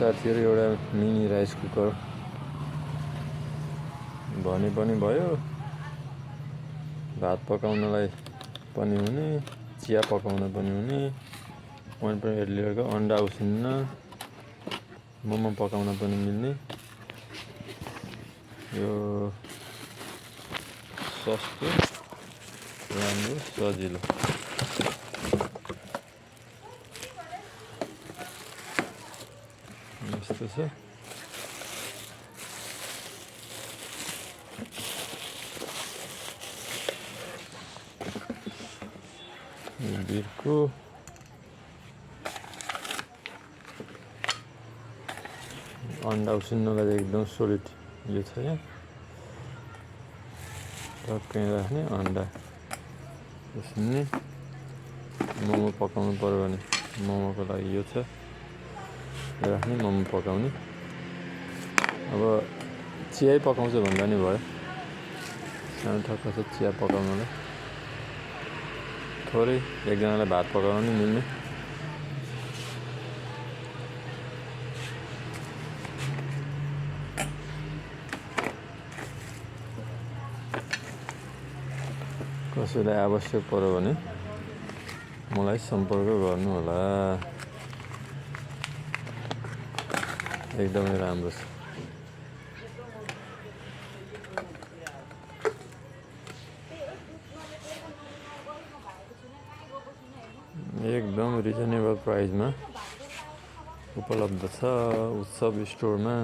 साथीहरु एउटा mini rice cooker भने पनि भयो। भात पकाउनलाई पनि हुने, चिया पकाउन पनि हुने, 1.8 लिटरको अन्डा उसिन्न, मोमो पकाउन पनि मिल्ने। यो सस्तो, राम्रो, सजिलो। यस्तो छ। बिर्को अन्डा उसिन्नलाई एकदम सोलिड यो छ यहाँ। टक्कै राख्ने अन्डा उसिन्ने। मोमो पकाउनु पर्यो भने मोमोको लागि यो छ राख्ने, मोमो पकाउने। अब चिया पकाउँछ भन्दा नि भयो। सानो ठक्क छ चिया पकाउनलाई। थोरै एकजनालाई भात पकाउन नि मिल्ने। कसैलाई आवश्यक पर्यो भने मलाई सम्पर्क गर्नु होला। एकदमै राम्रो छ। एकदम रिजनेबल प्राइसमा उपलब्ध छ उत्सव स्टोरमा।